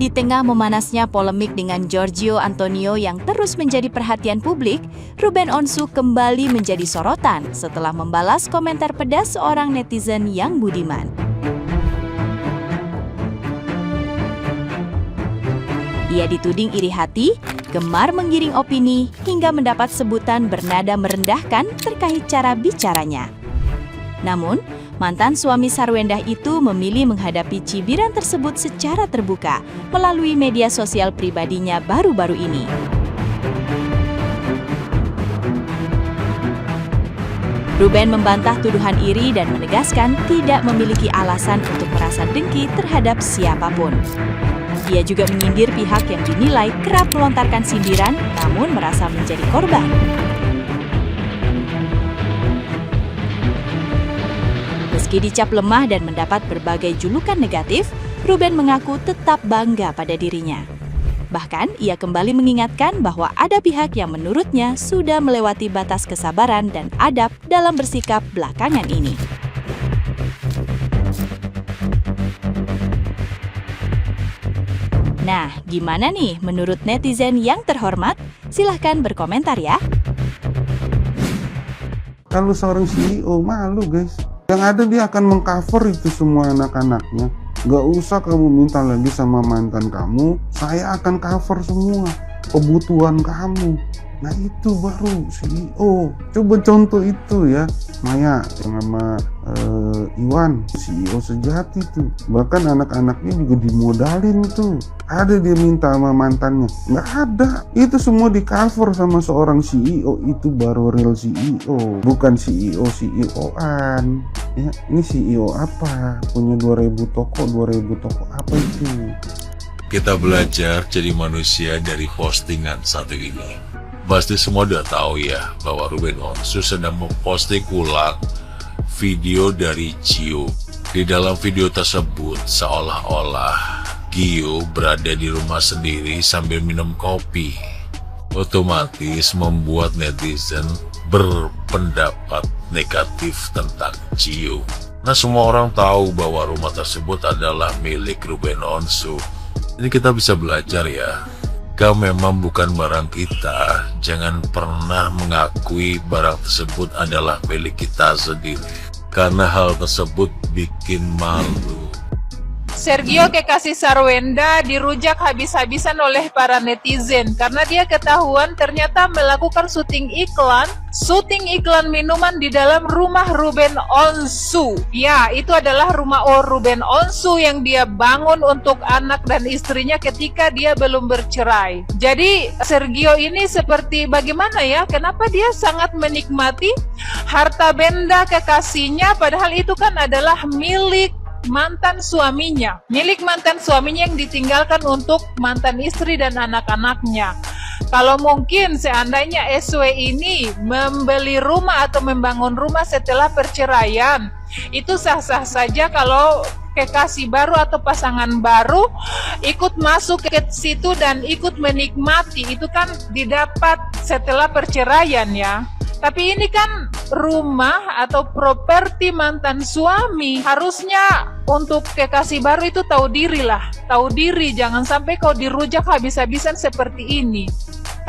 Di tengah memanasnya polemik dengan Giorgio Antonio yang terus menjadi perhatian publik, Ruben Onsu kembali menjadi sorotan setelah membalas komentar pedas seorang netizen yang budiman. Ia dituding iri hati, gemar menggiring opini, hingga mendapat sebutan bernada merendahkan terkait cara bicaranya. Namun, mantan suami Sarwendah itu memilih menghadapi cibiran tersebut secara terbuka melalui media sosial pribadinya baru-baru ini. Ruben membantah tuduhan iri dan menegaskan tidak memiliki alasan untuk merasa dengki terhadap siapapun. Ia juga menyindir pihak yang dinilai kerap melontarkan sindiran namun merasa menjadi korban. Meski dicap lemah dan mendapat berbagai julukan negatif, Ruben mengaku tetap bangga pada dirinya. Bahkan, ia kembali mengingatkan bahwa ada pihak yang menurutnya sudah melewati batas kesabaran dan adab dalam bersikap belakangan ini. Nah, gimana nih menurut netizen yang terhormat? Silahkan berkomentar ya. Kalau seorang CEO malu guys. Yang ada dia akan mengcover itu semua anak-anaknya. Gak usah kamu minta lagi sama mantan kamu, saya akan cover semua kebutuhan kamu. Nah itu baru CEO. Coba contoh itu ya, Maya sama Iwan, CEO sejati tuh. Bahkan anak-anaknya juga dimodalin tuh. Ada dia minta sama mantannya, nggak ada. Itu semua di cover sama seorang CEO. Itu baru real CEO, bukan CEO-an. Ya, ini CEO apa? Punya 2000 toko apa itu? Kita belajar jadi manusia dari postingan satu ini. Pasti semua udah tahu ya bahwa Ruben Onsu sedang memposting ulang video dari Gio. Di dalam video tersebut seolah-olah Gio berada di rumah sendiri sambil minum kopi. Otomatis membuat netizen berpendapat negatif tentang Gio. Nah, semua orang tahu bahwa rumah tersebut adalah milik Ruben Onsu. Ini kita bisa belajar ya. Jika memang bukan barang kita, jangan pernah mengakui barang tersebut adalah milik kita sendiri. Karena hal tersebut bikin malu. Sergio Kekasih Sarwendah dirujak habis-habisan oleh para netizen karena dia ketahuan ternyata melakukan syuting iklan minuman di dalam rumah Ruben Onsu. Ya, itu adalah rumah Ruben Onsu yang dia bangun untuk anak dan istrinya ketika dia belum bercerai. Jadi Sergio ini seperti bagaimana ya? Kenapa dia sangat menikmati harta benda kekasihnya padahal itu kan adalah milik mantan suaminya yang ditinggalkan untuk mantan istri dan anak-anaknya. Kalau mungkin seandainya SW ini membeli rumah atau membangun rumah setelah perceraian, itu sah-sah saja kalau kekasih baru atau pasangan baru ikut masuk ke situ dan ikut menikmati. Itu kan didapat setelah perceraian ya. Tapi ini kan rumah atau properti mantan suami. Harusnya untuk kekasih baru itu tahu diri lah. Tahu diri, jangan sampai kau dirujak habis-habisan seperti ini.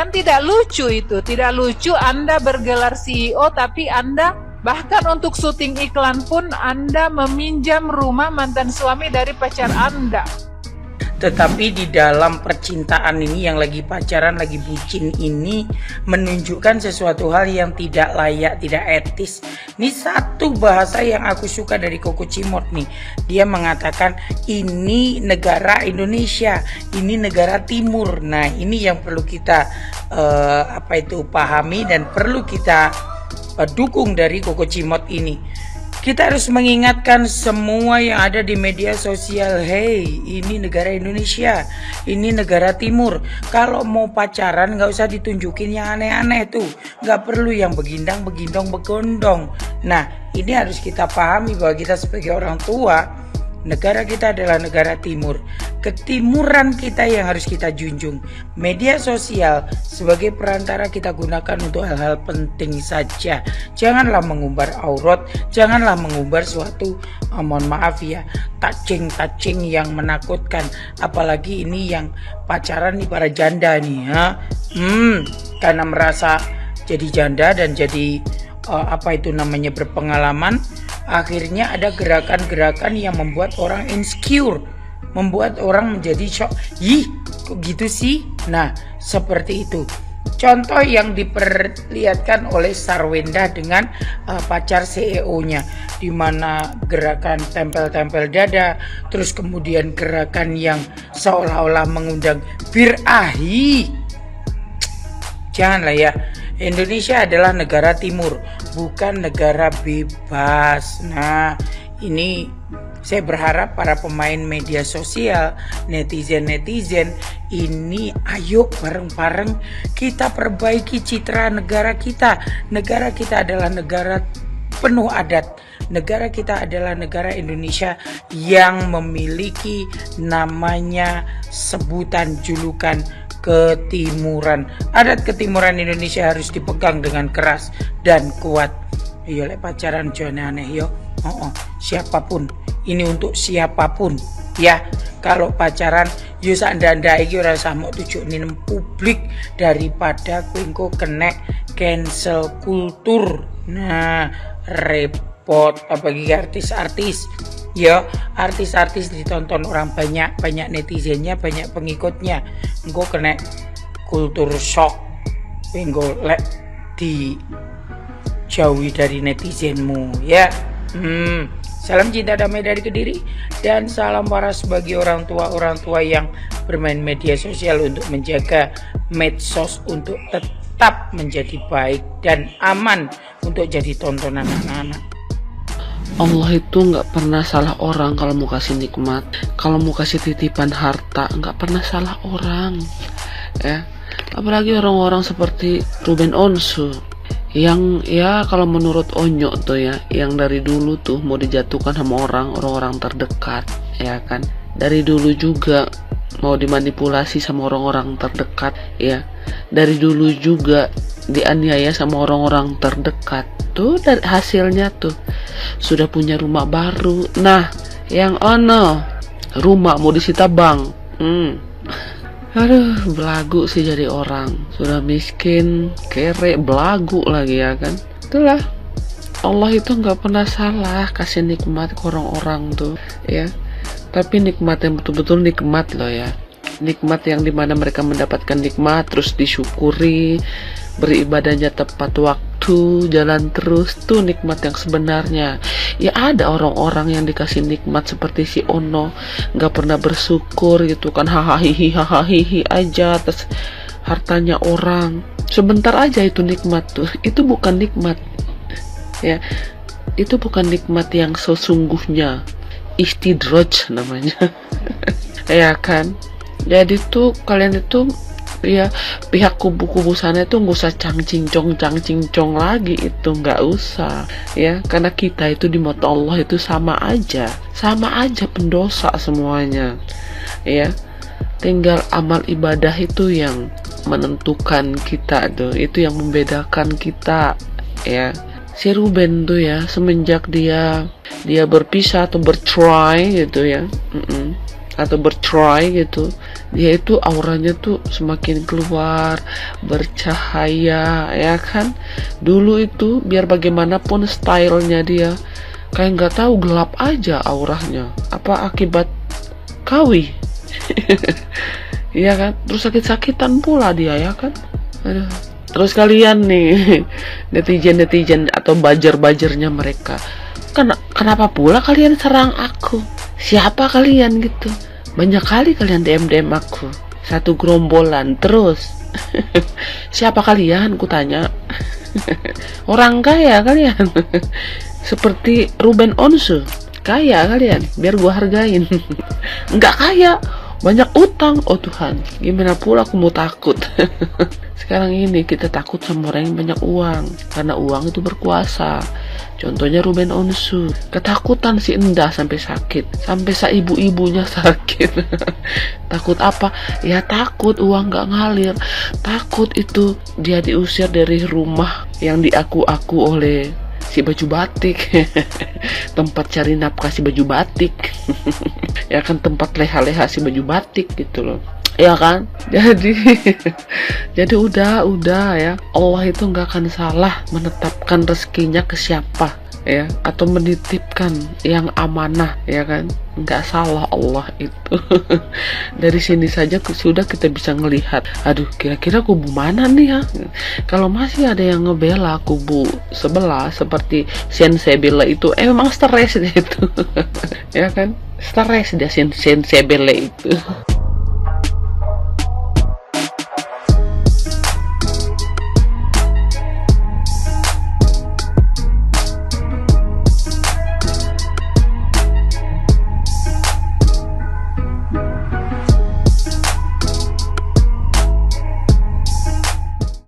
Kan tidak lucu itu. Tidak lucu Anda bergelar CEO tapi Anda bahkan untuk syuting iklan pun Anda meminjam rumah mantan suami dari pacar Anda. Tetapi di dalam percintaan ini yang lagi pacaran, lagi bucin ini menunjukkan sesuatu hal yang tidak layak, tidak etis. Ini satu bahasa yang aku suka dari Koko Cimot nih. Dia mengatakan ini negara Indonesia, ini negara timur. Nah ini yang perlu kita pahami dan perlu kita dukung dari Koko Cimot ini. Kita harus mengingatkan semua yang ada di media sosial, hey, ini negara Indonesia, ini negara timur. Kalau mau pacaran nggak usah ditunjukin yang aneh-aneh tuh, nggak perlu yang begindang, begondong. Nah, ini harus kita pahami bahwa kita sebagai orang tua, negara kita adalah negara timur. ketimuran kita yang harus kita junjung. Media sosial sebagai perantara kita gunakan untuk hal-hal penting saja. Janganlah mengumbar aurat, janganlah mengumbar suatu mohon maaf ya, touching yang menakutkan. Apalagi ini yang pacaran nih para janda nih ya. Karena merasa jadi janda dan jadi berpengalaman, akhirnya ada gerakan-gerakan yang membuat orang insecure, membuat orang menjadi shock. Ih, kok gitu sih? Nah, seperti itu. Contoh yang diperlihatkan oleh Sarwenda dengan pacar CEO-nya, di mana gerakan tempel-tempel dada, terus kemudian gerakan yang seolah-olah mengundang birahi. Janganlah ya. Indonesia adalah negara timur, bukan negara bebas. Nah, ini saya berharap para pemain media sosial, netizen ini ayo bareng-bareng kita perbaiki citra negara kita. Negara kita adalah negara penuh adat. Negara kita adalah negara Indonesia yang memiliki namanya sebutan julukan ketimuran. Adat ketimuran Indonesia harus dipegang dengan keras dan kuat. Iya lek pacaran jangan aneh yo. Siapapun. Ini untuk siapapun ya. Kalau pacaran yo sak ndanda iki ora usah mok tunjukne publik daripada kowe engko kena cancel kultur. Nah, repot apalagi artis-artis. Ya, artis-artis ditonton orang banyak netizennya, banyak pengikutnya. Engko kena kultur shock. Engko lek dijauhi dari netizenmu ya. Salam cinta damai dari Kediri dan salam waras bagi orang tua yang bermain media sosial untuk menjaga medsos untuk tetap menjadi baik dan aman untuk jadi tontonan anak-anak. Allah itu nggak pernah salah orang kalau mau kasih nikmat, kalau mau kasih titipan harta nggak pernah salah orang, ya. Apalagi orang-orang seperti Ruben Onsu, yang ya kalau menurut Onyo tuh ya, yang dari dulu tuh mau dijatuhkan sama orang-orang terdekat, ya kan. Dari dulu juga mau dimanipulasi sama orang-orang terdekat, ya. Dari dulu juga dianiaya sama orang-orang terdekat. Tuh dari hasilnya tuh sudah punya rumah baru. Nah, yang rumah mau disita bank. Aduh, belagu sih jadi orang. Sudah miskin, kere, belagu lagi ya kan. Itulah, Allah itu nggak pernah salah kasih nikmat ke orang-orang tuh ya. Tapi nikmat yang betul-betul nikmat loh ya. Nikmat yang dimana mereka mendapatkan nikmat terus disyukuri, beribadahnya tepat waktu, jalan terus, tuh nikmat yang sebenarnya. Ya ada orang-orang yang dikasih nikmat seperti si Ono, nggak pernah bersyukur gitu kan, hahaha aja atas hartanya orang. Sebentar aja itu nikmat tuh, itu bukan nikmat ya, itu bukan nikmat yang sesungguhnya, istidraj namanya. Ya kan. Jadi tuh kalian itu ya pihak kubu-kubu sana itu nggak usah cangcingcong lagi, itu nggak usah ya, karena kita itu di mata Allah itu sama aja pendosa semuanya ya. Tinggal amal ibadah itu yang menentukan kita tuh, itu yang membedakan kita ya. Si Ruben tuh ya, semenjak dia berpisah atau bercerai gitu ya, atau bercerai gitu, dia itu auranya tuh semakin keluar, bercahaya ya kan. Dulu itu biar bagaimanapun stylenya dia kayak nggak tahu, gelap aja auranya. Apa akibat kawi? Iya kan, terus sakit-sakitan pula dia ya kan. Aduh. Terus kalian nih netizen atau bajer-bajernya mereka, kenapa pula kalian serang aku? Siapa kalian gitu? Banyak kali kalian DM aku, satu gerombolan terus. Siapa kalian? Kutanya. Orang kaya kalian. Seperti Ruben Onsu, kaya kalian, biar gua hargain. Enggak kaya, banyak utang. Oh Tuhan, gimana pula aku mau takut. Sekarang ini kita takut sama orang yang banyak uang, karena uang itu berkuasa. Contohnya Ruben Onsu, ketakutan si Endah sampai sakit, sampai ibu-ibunya sakit. Takut apa? Ya takut uang gak ngalir, takut itu dia diusir dari rumah yang diaku-aku oleh si baju batik. Tempat cari nafkah si baju batik. Ya kan, tempat leha-leha si baju batik gitu loh, ya kan. Jadi udah ya, Allah itu nggak akan salah menetapkan rezekinya ke siapa ya, atau menitipkan yang amanah, ya kan, nggak salah Allah itu. Dari sini saja sudah kita bisa ngelihat, aduh kira-kira kubu mana nih ya. Kalau masih ada yang ngebela kubu sebelah seperti Sensei Bella itu, memang stres dia itu. Ya kan, stres dia Sensei Bella itu.